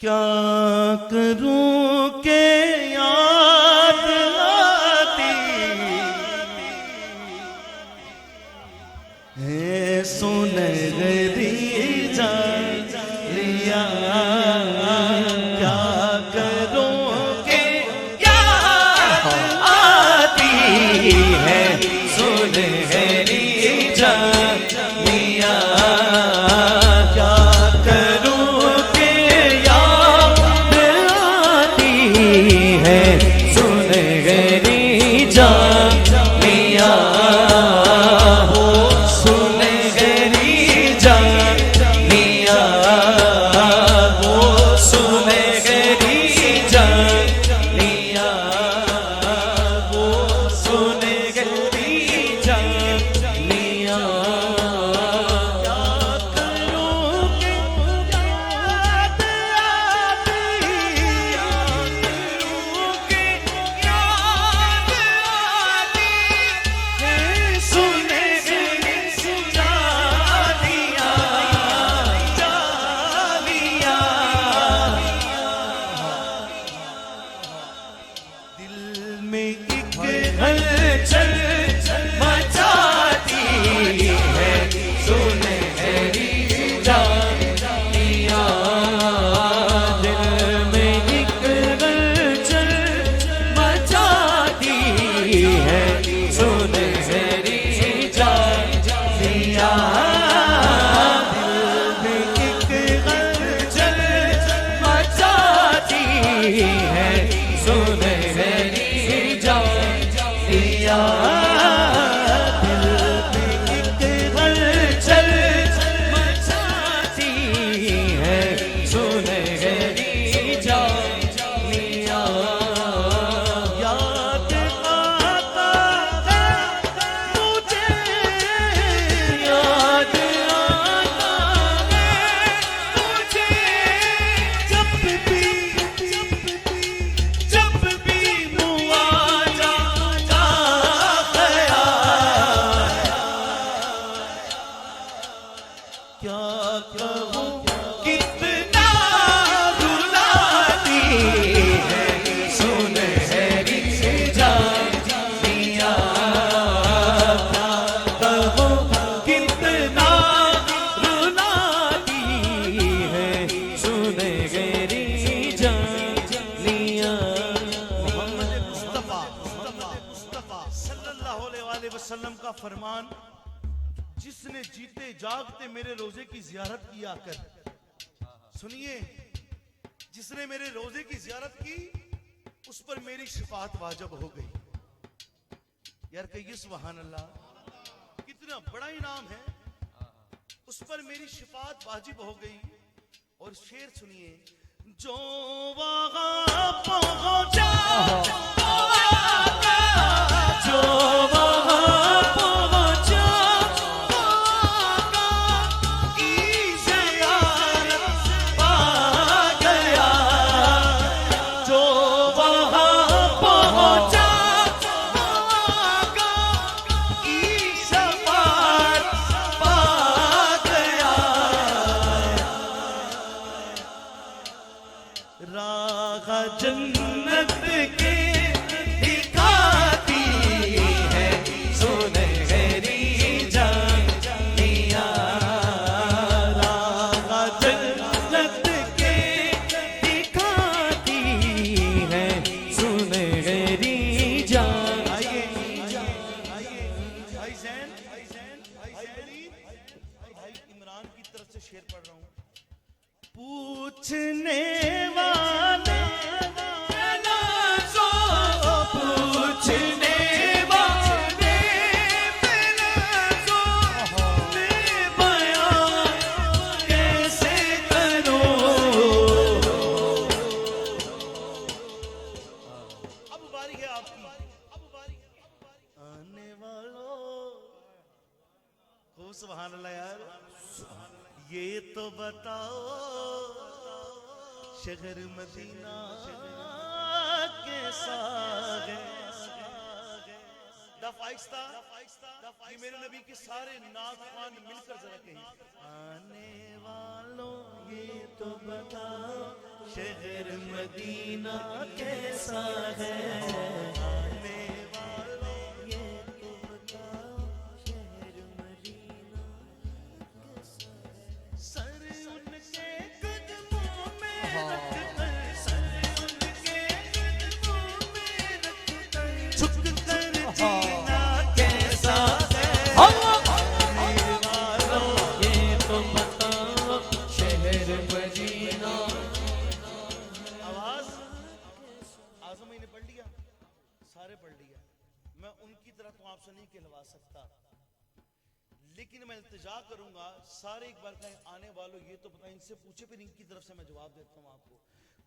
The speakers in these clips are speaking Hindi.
क्या करूं के याद आती है सुनहरी जालियां। क्या करूं के याद आती है सुनहरी जालियां। वसल्लम का फरमान, जिसने जीते जागते मेरे रोजे की जियारत किया कर। सुनिए, जिसने मेरे रोजे की जियारत की उस पर मेरी शिफात वाजिब हो गई। यार कहिए सुभान अल्लाह, कितना बड़ा इनाम है। उस पर मेरी शिफात वाजिब हो गई। और शेर सुनिए, जो वहां पहुंचा जो जन्नत के दिखाती है सुनहरी जालियां। राह जन्नत के दिखाती है सुनहरी जालियां। भाई जैन, भाई इमरान की तरफ से शेर पढ़ रहा हूँ। पूछने वाले सुभान अल्लाह। यार ये तो बताओ शहर मदीना कैसा है। दफाइस्ता ये मेरे नबी के सारे नाख़वान मिलकर जरा कहें। आने वालों ये तो बताओ शहर मदीना कैसा है, आने वालों ये तो बताओ शहर मदीना कैसा है। सर उनके कदमों में रखकर, सर उनके कदमों में रखकर झुक कर जीना कैसा है, आने वालों ये तो बताओ शहर मदीना। आवाज आजम मैंने पढ़ लिया, सारे पढ़ लिया। मैं उनकी तरह तो आपसे नहीं कहलवा सकता, लेकिन मैं इल्तिजा करूंगा सारे एक बार कहें आने वालों ये तो बताएं, इनसे पूछे फिर इनकी तरफ से मैं जवाब देता हूं आपको।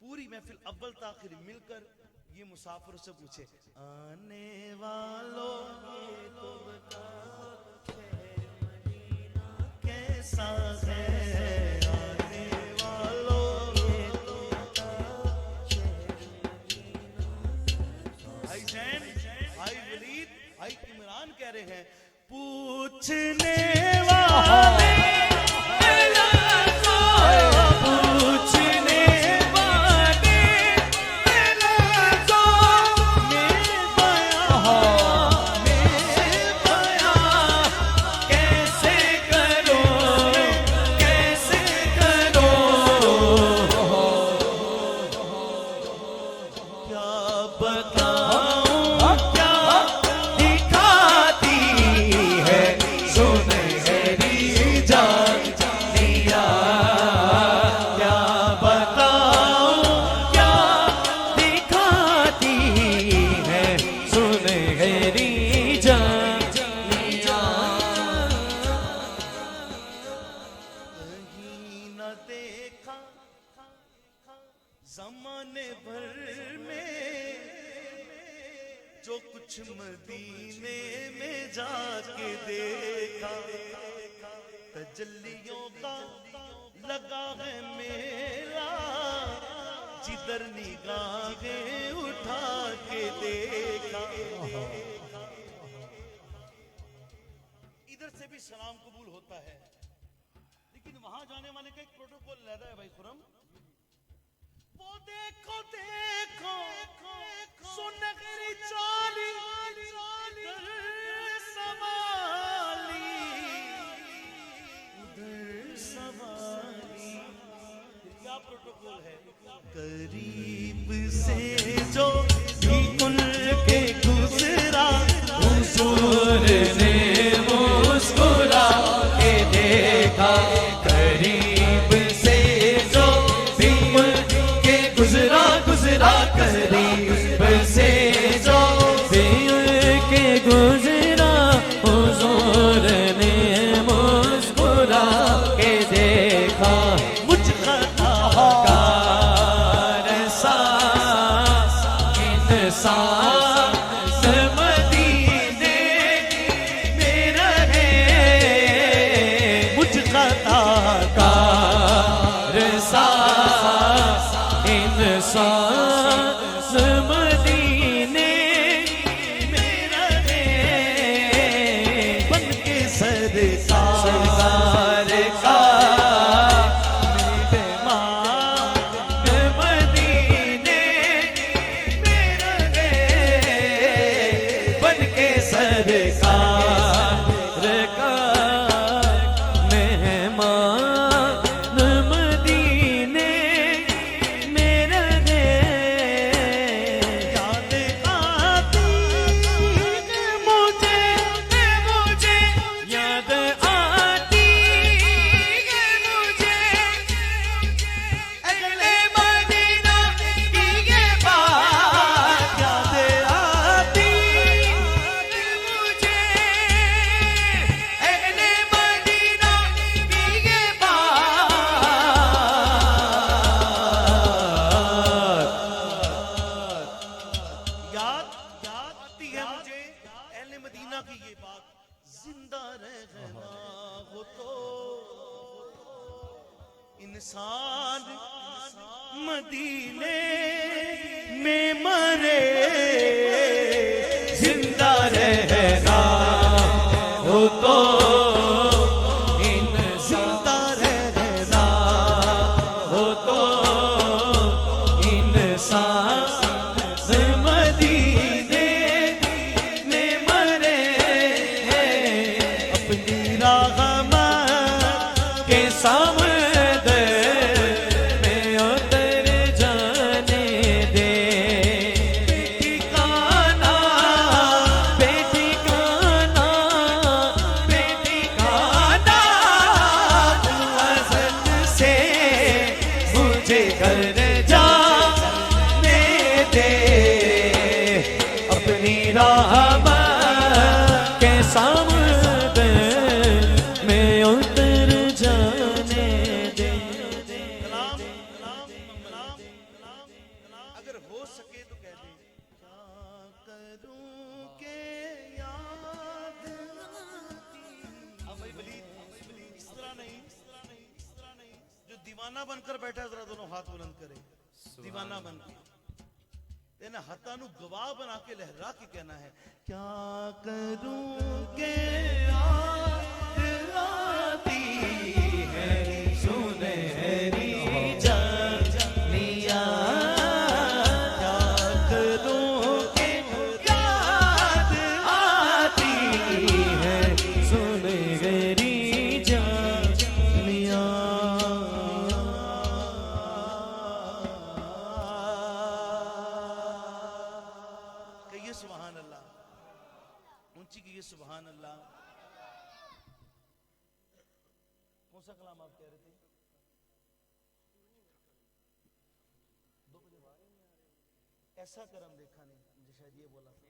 पूरी महफिल अव्वल ताखिर मिलकर ये मुसाफिर से पूछे आने वालों ये तो बताओ शहर मदीना कैसा है, आने वालों ये तो बताओ शहर मदीना। भाई जैन, भाई वलीद, भाई इमरान कह रहे हैं पूछने वाले पूछने वाले कैसे करो, कैसे करो, क्या बताऊं क्या दिखाती है सुनहरी जानिया, क्या बताऊं क्या दिखाती है सुनहरी जानिया। कहीं न देखा ज़माने भर में जो कुछ मदीने में जाके देखा, तजल्लियों का लगा है मेला, जिधर निगाहें उठा के देखा। इधर से भी सलाम कबूल होता है, लेकिन वहां जाने वाले का एक प्रोटोकॉल रहता है भाई खुरम। वो देखो देखो सुनहरी चाली उधर सवाली, उधर सवाली। क्या प्रोटोकॉल है? करीब से जो भी उनके गुजरा, हुजूर ने मुस्कुरा के देखा। करीब से जो भी उनके गुजरा, गुजरा करीब से जो भी उनके गुजरा, हुजूर ने मुस्कुरा के देखा। मुझका मदीने में रहे, मुझका कार सास इंसान मदीने में रहे, बन के सरकार का इंसान मदीने में मरे जिंदा रहना हो तो इन जिंदा रहना हो तो हो सके तो कह दे, क्या करूं के याद आती। अब भाई बली इस तरह नहीं, जो दीवाना बनकर बैठा है जरा दोनों हाथ बुलंद करे, दीवाना बन के तेने हाथा नु गवाह बना के लहरा के कहना है, क्या करूं के याद आती है सुनहरी जनिया, क्या करूं के याद आती है सुनहरी जनिया। कहिए सुभान अल्लाह, ऊंची की सुभान अल्लाह। कौन सा कलाम आप कह रहे थे? ऐसा करम देखा नहीं, मुझे शायद ये बोला था।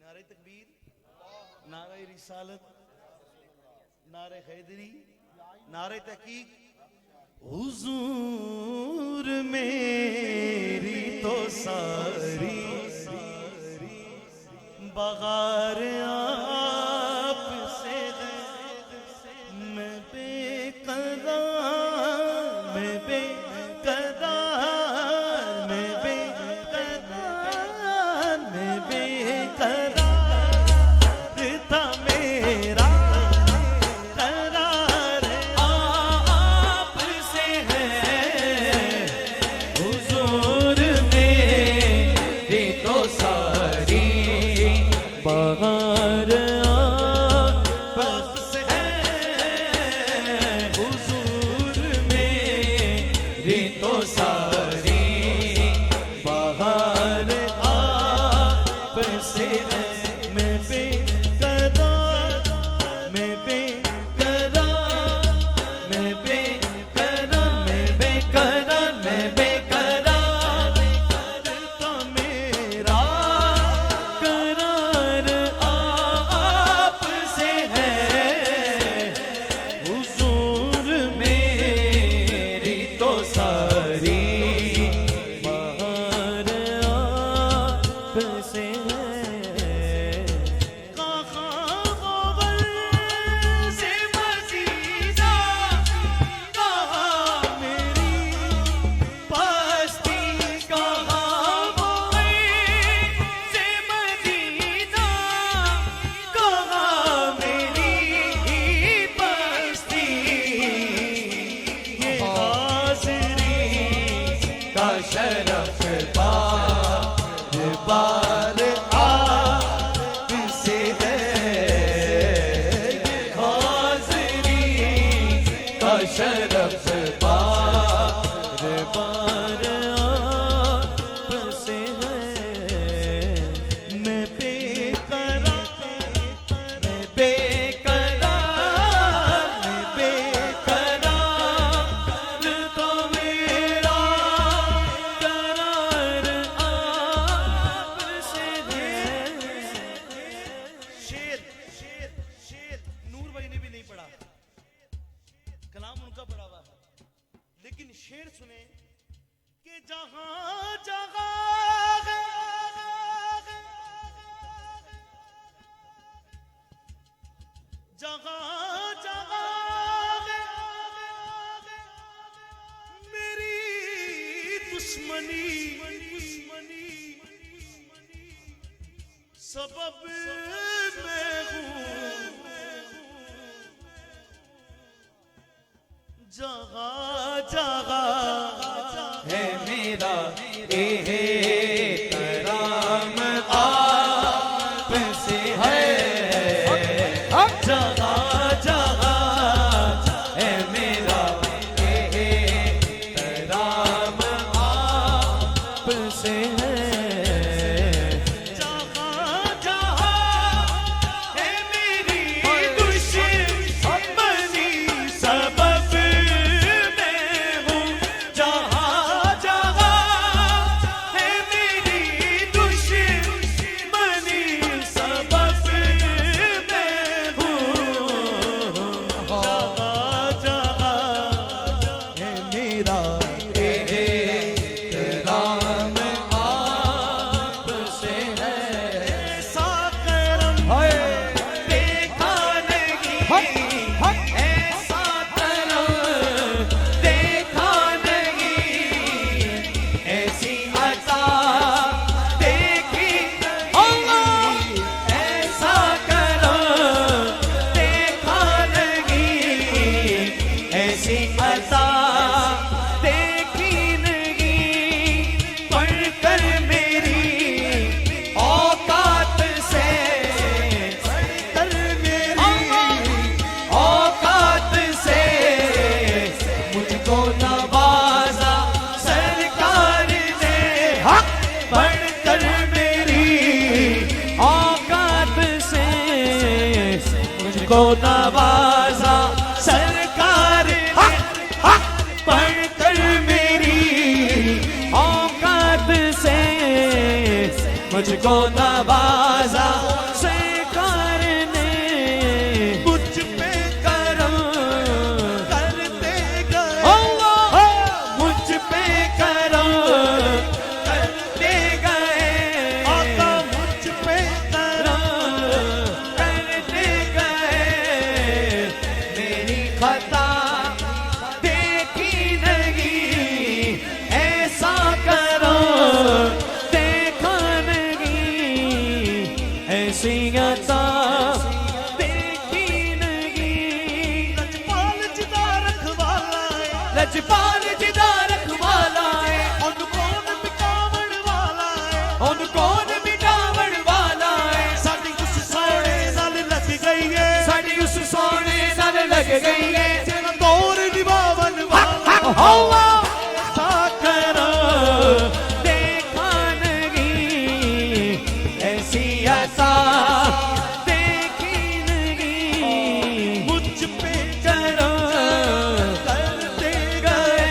नारे तकबीर, नारे रिसालत, नारे हैदरी, नारे तहकीक। हुजूर मेरी तो सारी बगार आप से है, मैं बेकरार, मैं बेकरार, मैं बेकरार, मैं बेकरार था मेरा करार आप से है। हुजूर मेरी तो सारी बहार आपस है, हुजूर मेरी तो सारी बहार आपस है। मैं बेकरार, मैं बेकरार, मैं बेकरार, मैं बेकरार, मैं बेकरार तो मेरा करार आप से है। हुजूर मेरी तो सारी बहार आप से है। कहाँ गोबर से मसीदा, कहाँ मेरी पस्ती, कहाँ गोबर से मसीदा, कहाँ मेरी पस्ती। ये हाज़री का शरफ बार आप से है, ये हाज़री का शरफ बार आप से है। मैं बेकरार, मैं बेकरार, मैं बेकरार तो मेरा करार आप से है। शेर शेर शेर नूर भाई ने भी नहीं पढ़ा, कलाम उनका पढ़ा हुआ है, लेकिन शेर सुने कि जहां जगह जगह जगह मेरी दुश्मनी सबब मैं हूँ, जगह जगह है मेरा एहतराम आप से है। जगह जगह है मेरा एहतराम आप से है। जहाँ जहाँ है मेरी दुश्मनी सबब मैं हूँ, जहाँ जहाँ है ऐसी अता देखी नहीं, पढ़कर मेरी औकात से, पढ़कर मेरी औकात से मुझको नवाजा सरकार ने। पढ़कर मेरी औकात से मुझको नवाजा सरकार ने। पढ़कर मेरी औकात से मुझको नवाजा सरकार ने। मुझ पे करम करते गए, अल्लाह मुझ पे करम करते गए। आका मुझ पे करम करते गए। मेरी खता देखी नहीं, ऐसा करो देखा नहीं, ऐसी अता देखी नहीं। लजपाल जिदा रखवाला है, लजपाल जिदा रखवाला है, उन कौन मिटावण वाला है, उन कौन मिटावण वाला है। साडी उस सोने नाल लग गई है, साड़ी उस सोने नाल लग गई है। तेरा दौर निभावन वाला अल्लाह सा करो देखा नहीं, ऐसी अता देखी नहीं। मुझ पे करो करते गए,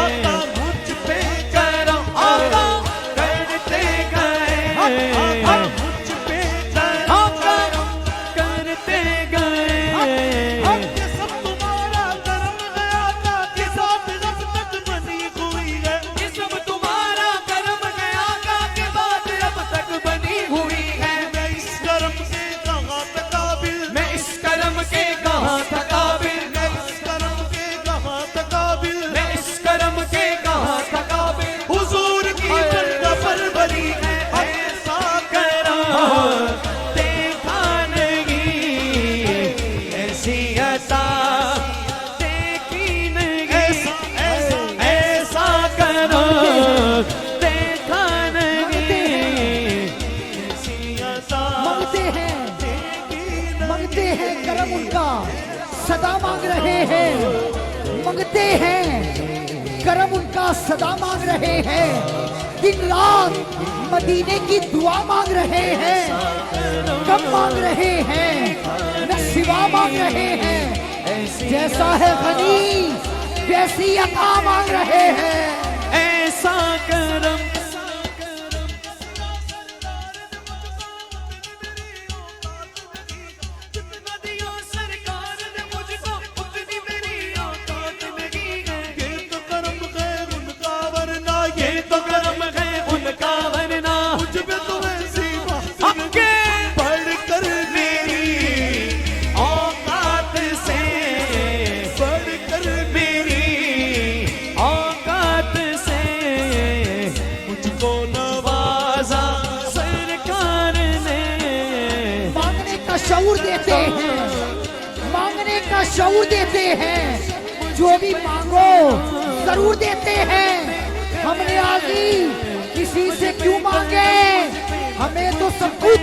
आका मुझ पे करो आका करते गए। आका मुझ पे आका करते गए। ये सब तुम्हारा करम है, आका के साथ रब तक बनी हुई है। ये सब तुम्हारा कर्म है, आका के बाद अब तक बनी हुई है। मैं इस करम से कहाँ तक काबिल, मैं इस कर्म के कहाँ था काबिल, मैं इस करम के कहाँ तक काबिल, मैं इस कर्म के कहाँ था काबिल। हुजूर की बंदा परवरी है, ऐसा करो देखा नहीं, ऐसी अता देखी नहीं। ऐसा ऐसा ऐसा करो देखा नहीं, ऐसी अता मांगते हैं करम उनका सदा मांग रहे हैं, मांगते हैं करम उनका सदा मांग रहे हैं। दिन रात मदीने की दुआ मांग रहे हैं, कम मांग रहे हैं न सिवा मांग रहे हैं। जैसा है गनी वैसी अता मांग रहे हैं। ऐसा करम जितना दिया सरकार ने मुझको, उतनी मेरी औकात नहीं है। ये तो करम है उनका, वरना ये ये तो कर्म है उनका, वरना मुझ पे तो ऐसी बात हक़ पढ़कर मेरी औकात से, पढ़कर मेरी औकात से मुझको नवाजा सरकार ने। मांगने का शऊर देते हैं, मांगने का शऊर देते हैं। जो भी मांगो जरूर देते हैं। हमने आगे किसी से क्यों मांगे, हमें तो सब कुछ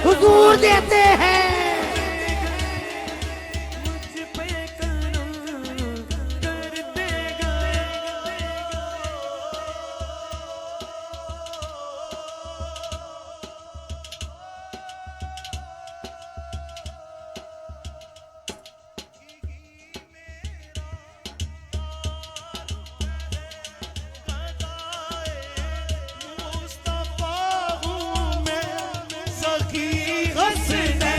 हुजूर देते हैं। मुझ पे करम करते गए। मुस्तफा हूँ मैं, सखी हंसने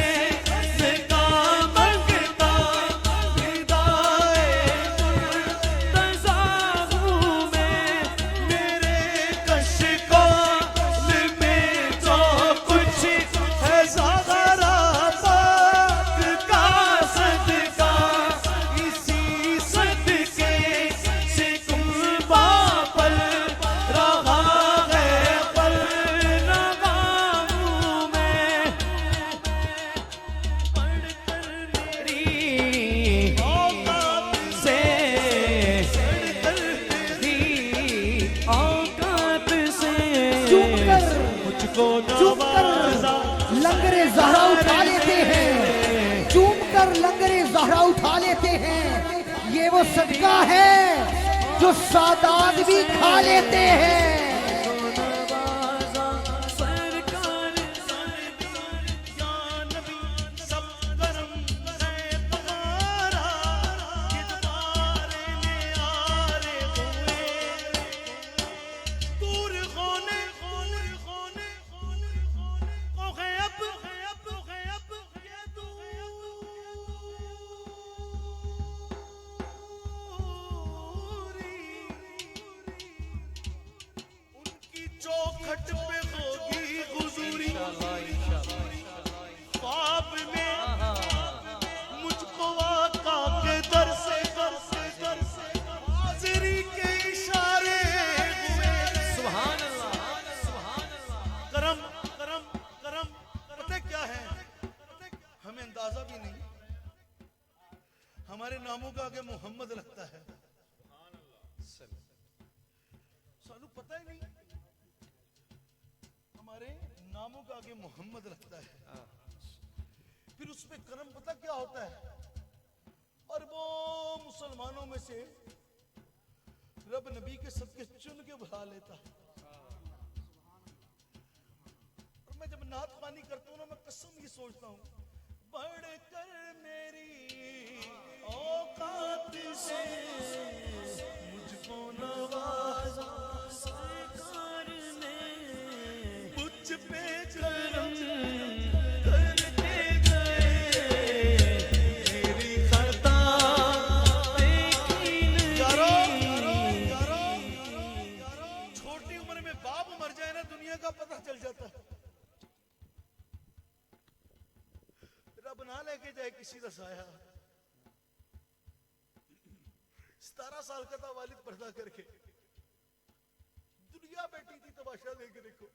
सदका है जो सादात भी खा लेते हैं। नवाजा सरकार या नबी सब करम है तुम्हारा, ये तुम्हारे न्यारे हुए दूर होने होने होने होने को है अब ये दूरी, उनकी चौखट पे होगी हुजूरी, ख्वाब में मुझको आका के दर से हाजिरी के इशारे हुए। सुभान अल्लाह, सुभान अल्लाह। करम करम करम पता क्या है, हमें अंदाजा भी नहीं, हमारे नामों का आगे मोहम्मद लगता है, सानू पता ही नहीं, हमारे नामों का आगे मोहम्मद लगता है। फिर उस पे करम पता क्या होता है, अरबों मुसलमानों में से रब नबी के सदके चुन के बुला लेता है। और मैं जब नात खानी करता हूँ ना, मैं कसम ये सोचता हूँ, बढ़कर मेरी औकात से मुझको नवाजा सरकार ने मुझ पे करम करते गए, मेरी खता देखी यारो, नहीं। छोटी उम्र में बाप मर जाए ना, दुनिया का पता चल जाता है। रब ना लेके जाए किसी का साया। 17 साल का था वालिद पर्दा करके, दुनिया बैठी थी तमाशा देके देखो।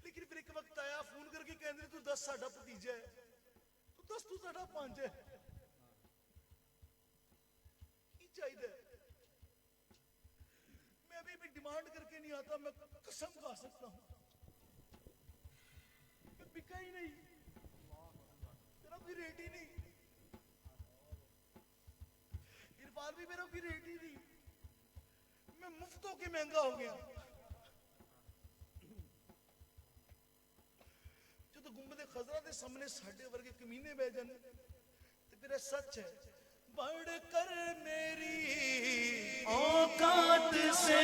लेकिन फिर एक वक्त आया, फोन करके कहते तू 10 साडा भतीजा है, तू 10 तू साडा 5 है, की चाहिए। मैं अभी भी डिमांड करके नहीं आता, मैं कसम खा सकता हूं, मैं बिका ही नहीं, मेरा कोई रेट ही नहीं, इरफान भी मेरा कोई रेट ही नहीं, मैं मुफ्तों के महंगा हो गया। जो तो गुंबद खजरा के सामने साडे वर्गे कमीने बह जाने, तो फिर सच है, बढ़कर मेरी औकात से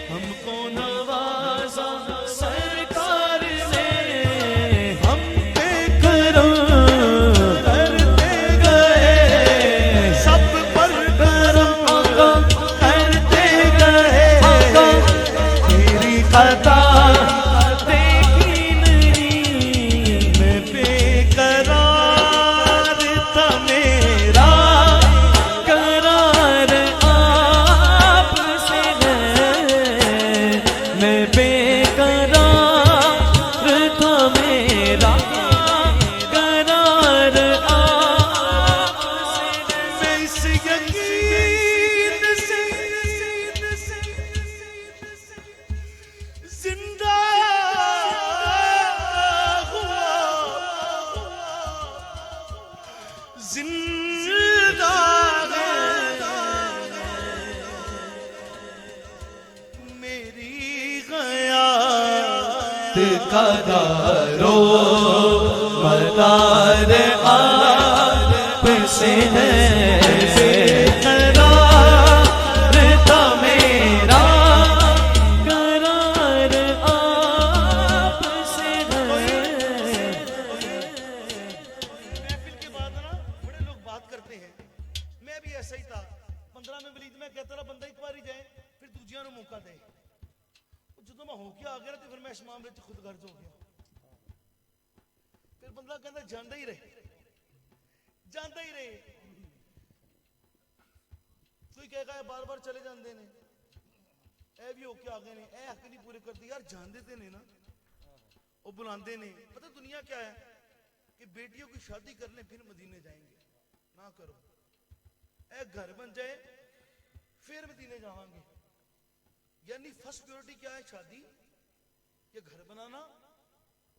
हमको नवाजा सरकार ने, हम पे करम करते गए, सब पर करम आका करते गए, मेरी खता देखी नहीं। मैं बेकरार था मेरा, करार आपसे है, मैं बेकरार था मेरा, करार आपसे है। मैं इस यकीन से जिंदा हुआ, जिंदा है मेरी गयात का दारो मदार आपसे है, करार था मेरा, करार आपसे है। महफिल के बाद ना बड़े लोग बात करते हैं, मैं भी ऐसा ही था। 15 में वलीद में कहता रहा बंदा एक बार ही जाए, फिर दूजिया ਨੂੰ मौका दे। ਜਦੋਂ मैं हो के आ गया तो फिर मैं इस मामले ਚ खुद गर्ज हो गया। फिर बंदा कहता ਜਾਂਦਾ ਹੀ ਰਹੇ, ਜਾਂਦਾ ਹੀ ਰਹੇ। कोई कहेगा बार बार चले जाते ने, ਇਹ भी होके आ गए ने, ਇਹ हक नहीं पूरे करते। यार जानते थे ने ना, वो बुलाते ने। पता दुनिया क्या है कि बेटियों की शादी कर लें फिर मदीने जाएंगे, ना करो। ए घर बन जाए फिर मदीने जावांगे। यानी फर्स्ट प्रायोरिटी क्या है? शादी, ये घर बनाना,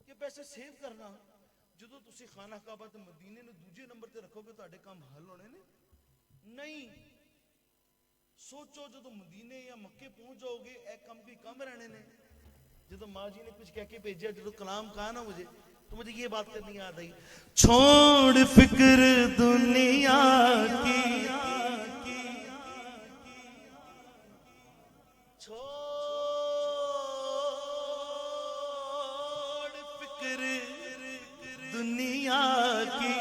ये पैसे सेव करना। ਜਦੋਂ ਤੁਸੀਂ ਖਾਨਾ ਕਾਬਾ ਤੇ ਮਦੀਨੇ ਨੂੰ ਦੂਜੇ ਨੰਬਰ ਤੇ ਰੱਖੋਗੇ ਤੁਹਾਡੇ ਕੰਮ ਹੱਲ ਹੋਣੇ ਨੇ ਨਹੀਂ सोचो जो मदीने या मक्के पहुंच जाओगे ए कम भी कम रहने ने जो माँ जी ने कुछ कह के भेजा जो कलाम कहा ना मुझे तो मुझे ये बात करनी याद आई छोड़ फिक्र दुनिया की छोड़ फिक्र दुनिया की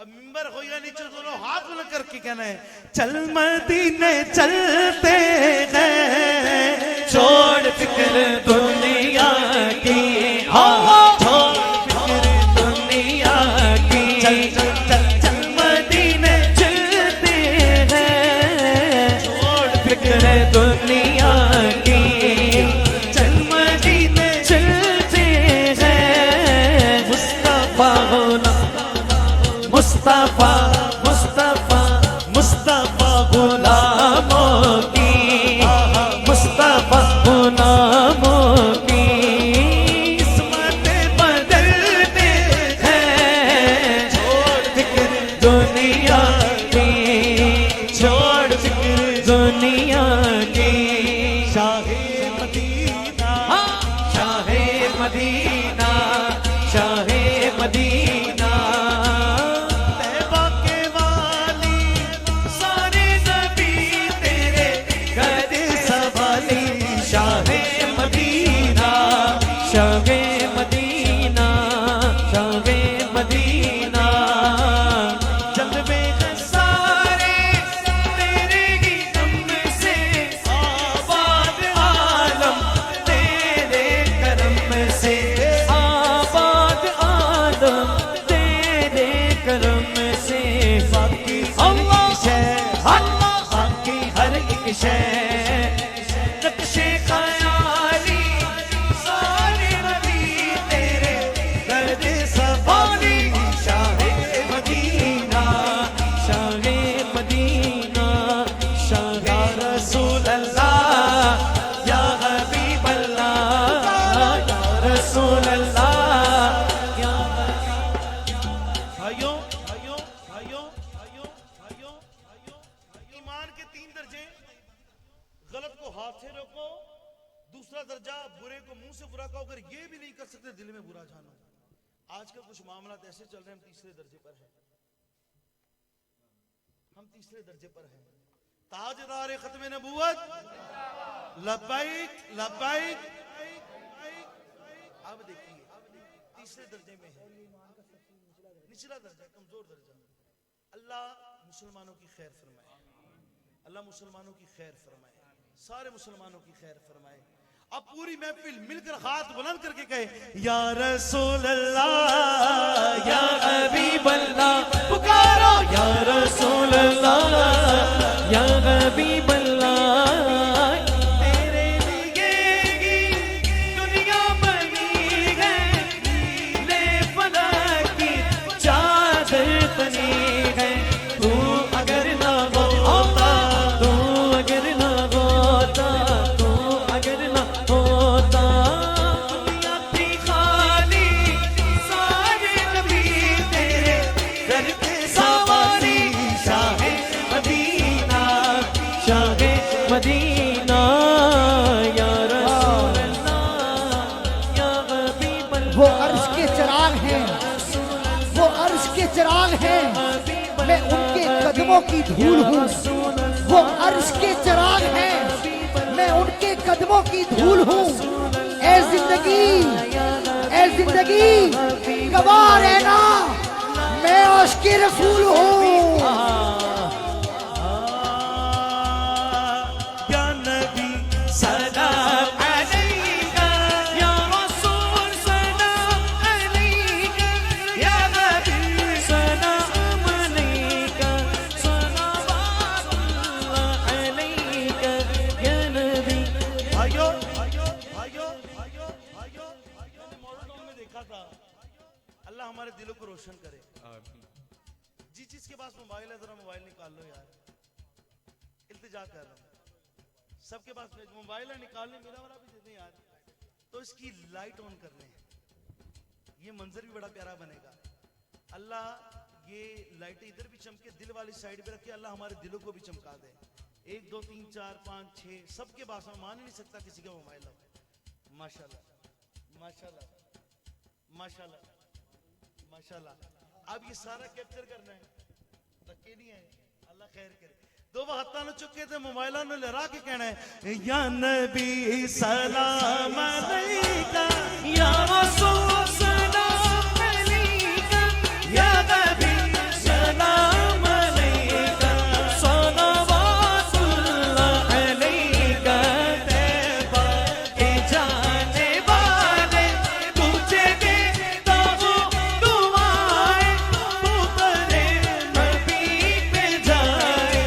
अब मिंबर हो या नीचे दोनों हाथ बुलंद करके कहना है चल मदीने चलते हैं छोड़ फिक्र दुनिया की हाँ छोड़ फिक्र दुनिया की चल चल चल चल मदीने चलते हैं छोड़ फिक्र दुनिया की चल मदीने चलते हैं मुस्तफा होना मुस्तफा मुस्तफा मुस्तफा गुलामों की मुस्तफा गुलामों की किस्मत बदलते हैं छोड़ फिक्र दुनिया की छोड़ फिक्र दुनिया की शाहे मदीना शाहे मदीना शाहे मदीना शाहे मदीना शाहे मदीना जलवे सारे तेरे ही दम से आबाद आलम तेरे करम से आबाद आलम तेरे करम से बाकी अल्लाह बाकी हर एक शय नक्शे ख़याली दर्जा बुरे को मुंह से बुरा कहो, अगर ये भी नहीं कर सकते दिल में बुरा जानो। आजकल कुछ मामला ऐसे चल रहे हैं, हम तीसरे दर्जे पर हैं, हम तीसरे दर्जे पर हैं। ताजदार खत्म नबूवत लब्बैक लब्बैक। अब देखिए तीसरे दर्जे में है, निचला दर्जा, कमजोर दर्जा। अल्लाह मुसलमानों की खैर फरमाए, अल्लाह मुसलमानों की खैर फरमाए, सारे मुसलमानों की खैर फरमाए। अब पूरी महफिल मिलकर हाथ बुलंद करके कहे या रसूल अल्लाह या हबीब अल्लाह, पुकारो या रसूल अल्लाह या हबीब अल्लाह। तेरे लिए दुनिया बनी है, ले फलक की चादर बनी है। तू अगर ना होता, तू अगर ना होता, तू अगर ना होता, दुनिया थी खाली, सारे नबी तेरे करते सवारी। शाहे मदीना, शाहे मदीना, या रसूल अल्लाह या हबीब अल्लाह। वो अर्श के चिराग हैं, वो अर्श के चिराग हैं, मैं उनके कदमों की धूल हूँ। वो अर्श के चिराग हैं, मैं उनके कदमों की धूल हूँ। ए जिंदगी गवाह रहना, मैं आशिक़े रसूल हूँ। या नबी सलाम अलैका या रसूल, सलाम अलैका या हबीब, सलाम अलैका, सलावतुल्लाह अलैका या नबी। भाइयों भाइयों भाइयों भाइयों भाइयों, मैंने मॉडल में देखा था। अल्लाह हमारे दिलों को रोशन करे। जिसके पास मोबाइल है जरा मोबाइल निकाल लो यार, इल्तिजा कर रहा हूं। सबके पास मोबाइल है, निकाल ले, मेरा वाला भी दे दे यार। तो इसकी लाइट ऑन करने हैं। ये मंजर भी बड़ा प्यारा बनेगा। अल्लाह ये लाइटें इधर भी चमके, दिल वाली साइड पे रखे, अल्लाह हमारे दिलों को भी चमका दे। 1 2 3 4 5 6 सबके पास में मान ही नहीं सकता किसी का मोबाइल हो। माशाल्लाह माशाल्लाह माशाल्लाह माशाल्लाह। अब ये सारा कैप्चर करना है, धक्के नहीं है, अल्लाह खैर करे। दो हत्था नु चुके थे मोबाइल नु लहरा के कहना है या नबी सलाम अलैका या रसूल सलाम अलैका या नबी सलाम अलैका सलावतुल्लाह अलैका तैबा के जाने वाले तुझे देता हूँ दुआएं तू तेरे नबी पे जाए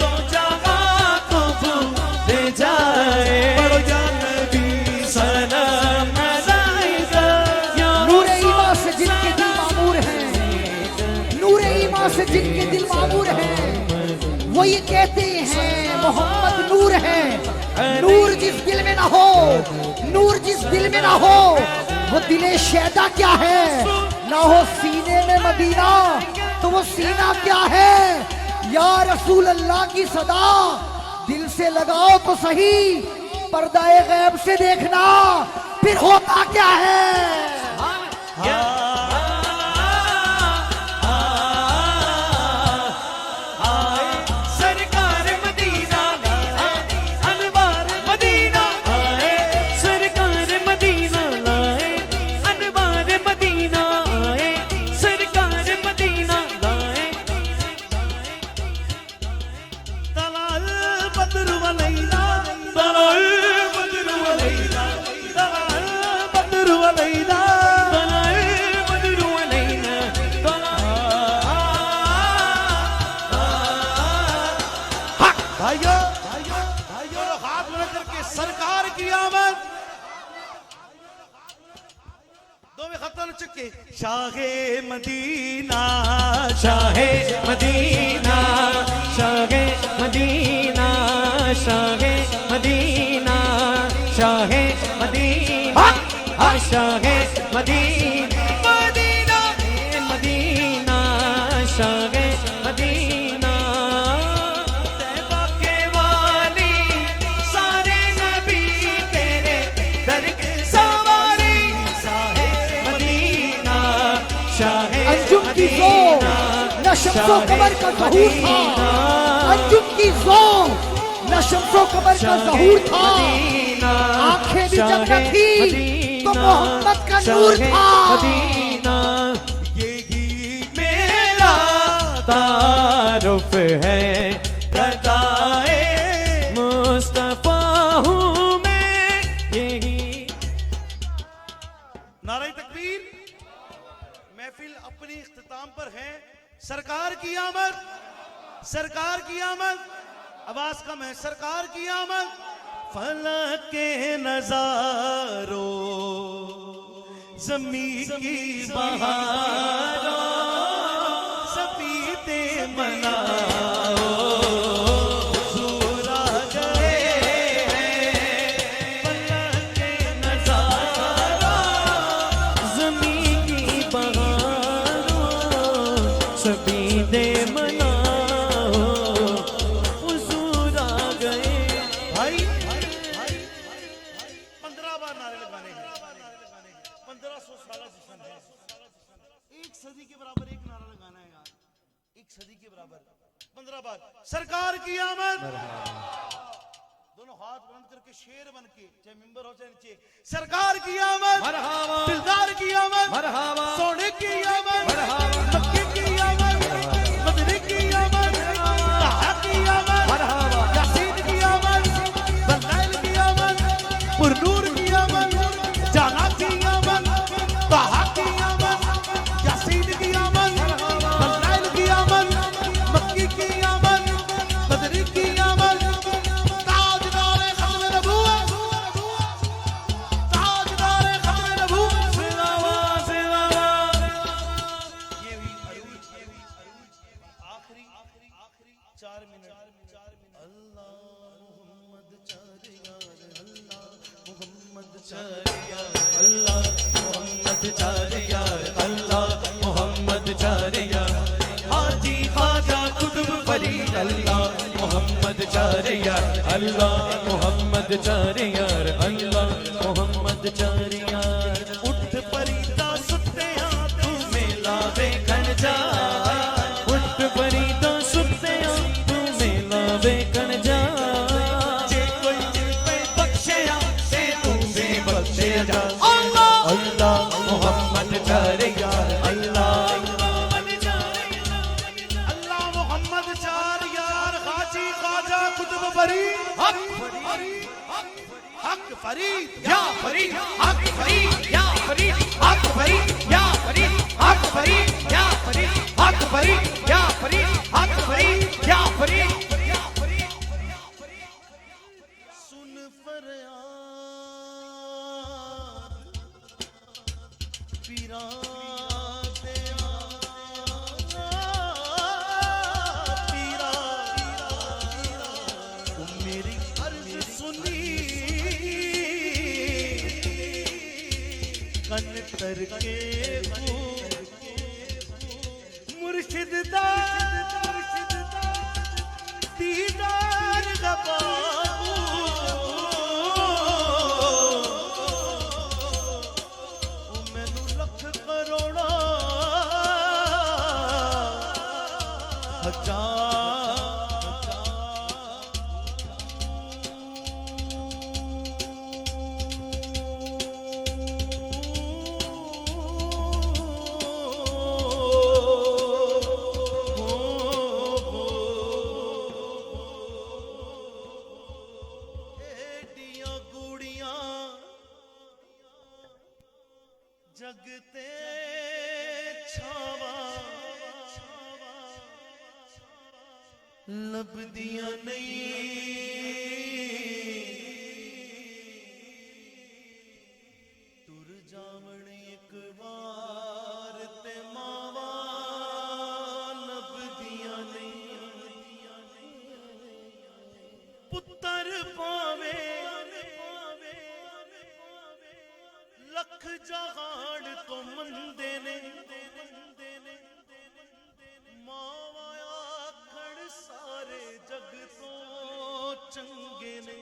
तो जहाँ को भूल जाए पढ़ो या नबी सलाम अलैका या नूरे ईमान से जिनके दिल मामूर हैं, नूरे ईमान से जिनके दिल मामूर हैं, वो ये कहते हैं मोहम्मद नूर है। नूर जिस दिल में ना हो, नूर जिस दिल में ना हो, वो दिले शैदा क्या है? ना हो सीने में मदीना तो वो सीना क्या है? या रसूल अल्लाह की सदा दिल से लगाओ तो सही, पर्दाए गैब से देखना फिर होता क्या है? सरकार मदीना लाए अनवार मदीना आए सरकार मदीना लाए अनवार मदीना आए सरकार मदीना लाए तलाल बद्र वलैला तलाल बद्र अलैना तलाल बद्र वलैला तलाल बद्र अलैना भाइयों भाइयों हाथ बना करके सरकार की आमद। दो में खत्ता चुके शाहे मदीना शाहे मदीना शाहे मदीना शाहे मदीना शाहे मदीना शाहे मदीना मदीना मदीना शाहे मदीना तैबा के वाली सारे नबी तेरे दर के सवारी शाहे मदीना शाहे अंजुम की जोर न शम्सो कमर का ज़हूर था, अंजुम की जोर न शम्सो कमर का ज़हूर था, आंखें भी जब न थी तो मोहम्मद का नूर था। यही मेरा तारुफ है बताए मुस्तफा हूँ मैं यही नारे तकबीर। महफिल अपनी इख्तिताम पर है। सरकार की आमद, सरकार की आमद, आवाज कम है। सरकार की आमद। फलक के नजारों ज़मीं की बहारों सफीते मनाओ हुजूर आ गए हैं। फलक के नजारों ज़मीं की बहारों सभी दे मनाओ हुजूर आ गए। भाई 15 बार नारे लगाने हैं। 1500 साल जश्न है। एक सदी के बराबर एक नारा लगाना है यार, एक सदी के बराबर 15 बार। सरकार की आमद। दोनों हाथ बुलंद करके शेर बन के, चाहे मिंबर हो चाहे नीचे। सरकार की आमद, मरहबा दिलदार की आमद, मरहबा सोने की आमद, मरहबा मक्के की आमद, मदनी की आमद, ताहा की आमद, मरहबा यासीन की आमद, बलैल की आमद, पुरनूर की आमद, जाना की आमद, ताहा की आमद, यासीन की आमद, बलैल की आमद, मक्की की आमद, बदरी की आमद, ताजदार खत्म नबूवत, ताजदार खत्म नबूवत। सिलावत सिलावत ये हुई अरूज, आखिरी 4 मिनट। अल्लाह मोहम्मद चार यार, अल्लाह मोहम्मद चार यार, अल्लाह मोहम्मद मोहम्मद चार यार अल्लाह मोहम्मद चार यार हाजी ख्वाजा कुतुब फरीद अल्लाह मोहम्मद चार यार अल्लाह मोहम्मद चार यार अल्लाह मोहम्मद चार यार उठ फरीदा सुत्तिया तू मेला वेखण जा उठ फरीदा सुत्तिया तू मेला वेखण जा जे कोई दिल पे बख्शिया से तू भी बख्शे जा अल्लाह अल्लाह मोहम्मद चार यार अल्लाह अल्लाह मोहम्मद चार यार हाजी ख्वाजा कुतुब फरीद हक फरीद या फरीद हक फरीद या फरीद हक फरीद या फरीद हक फरीद या फरीद हक फरीद या फरीद हक फरीद या फरीद सुन फरियाद पीरा तेरा पीरा तू मेरी अर्ज सुनी कन करके मुर्शिद दा दीदार दा बाबू मैनू लख करोड़ा एडियां गुड़ियां जगते छावा लभदियां नहीं तुर जावण एक बार ते मावा लभदियां नहीं पुत्र पावे लख जहाड़ तो मंदे ने मावा आखण सारे जग तो चंगे ने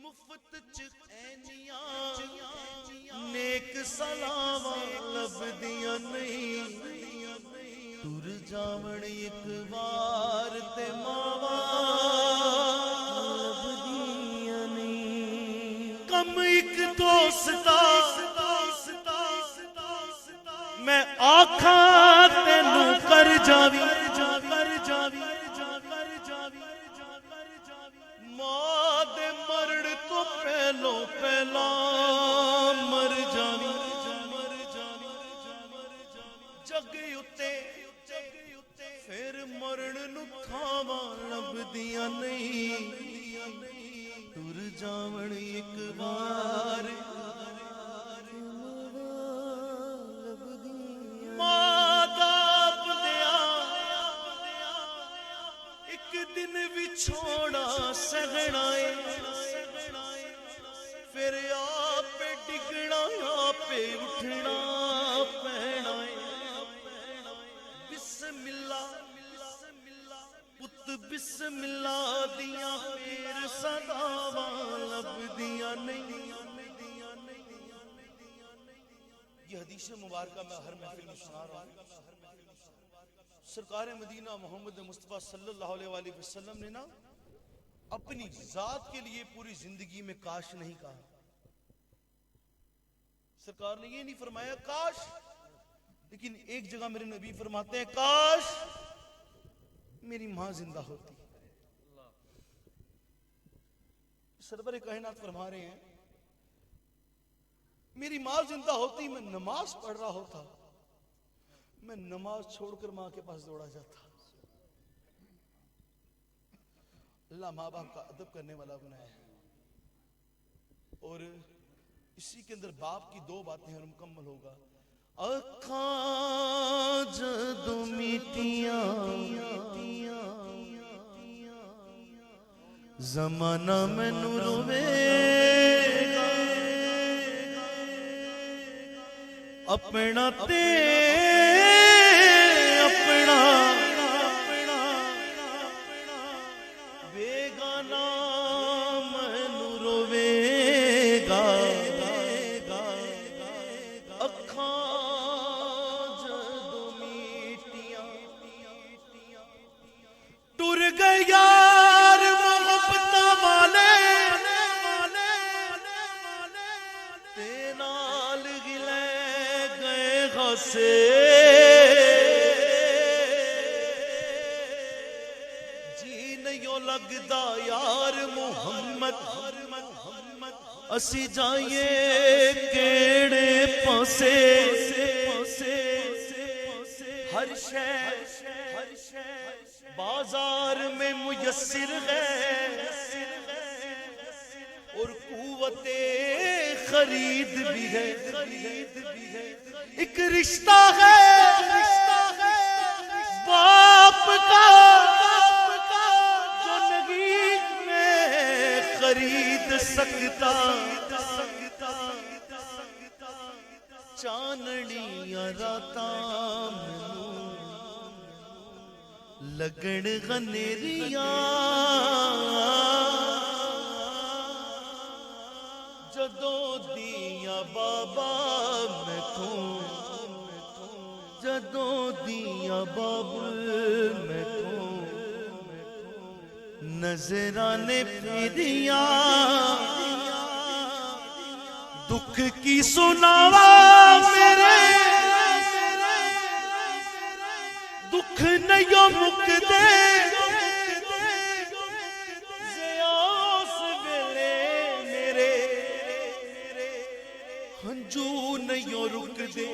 मुफ्त च ऐनियां नेक सलावा लभदियां नहीं तुर जावण एक बार ते मावा लभदियां नहीं कम एक दोस्ता मैं आखा तेनू कर जावी मां दे मरण तो पहलो पहला मर जावी जग उत्ते फिर मरण नु थावा लभदियां नहीं तुर जावण एक बार मादा बंदिया एक दिन विछोड़ा सहनाए फिर आपे डिगना आपे उठना पैना बिस्मिल्लाह पुत बिस्मिल्लाह दिया फिर सदावा लभदियां नहीं ये हदीस मुबारक मैं हर महफिल में सुना रहा हूँ सरकार मदीना मोहम्मद मुस्तफ़ा सल्लल्लाहु अलैहि वसल्लम ने ना अपनी जात के लिए पूरी जिंदगी में काश नहीं कहा सरकार ने ये नहीं फरमाया काश लेकिन एक जगह मेरे नबी फरमाते हैं काश मेरी मां जिंदा होती सरवर कायनात फरमा रहे हैं मेरी मां जिंदा होती मैं नमाज पढ़ रहा होता मैं नमाज छोड़कर मां के पास दौड़ा जाता अल्लाह माँ बाप का अदब करने वाला बनाया है और इसी के अंदर बाप की दो बातें और मुकम्मल होगा अखां जदों मीटियां जमाना मैनू रोवेगा अपना ते अपना बेगाना मैनू रोवेगा अखां जदों मीटियां टुर गए यार मोहब्बतां वाले ते नाल गिले गए हसे जी नहीं लगदा यार मोहम्मद असी जाइए केड़े पासे हर शय बाजार में मुयस्सिर है और कुव्वते खरीद भी है एक रिश्ता है बाप का जो नहीं मैं खरीद सकता चाननियां रातां लगन गनेरियां जदों दिया बाबा मैथों जदों दिया बाबुल मैथों नजराने फिरिया दुख की सुनावा मेरे दुख नहीं मुकदे ज़ियास वेले मेरे हंजू नहीं रुकदे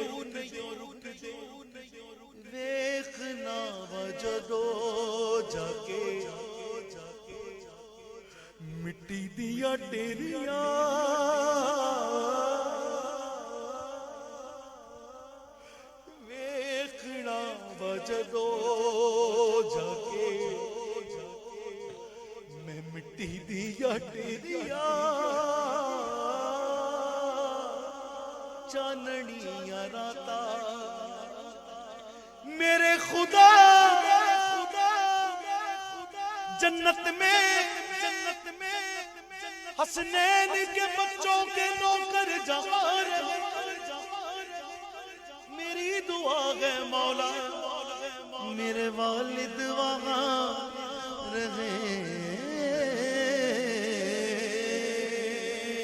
वेखना वजदो जाके मिट्टी दिया डेरिया वेखना वजदो जाके मैं मिट्टी दिया डेरिया चाननियां राता मेरे खुदा जन्नत में हसनैन के बच्चों के नौकर जहां मेरी दुआ है मौला मेरे वालिद वहां रहे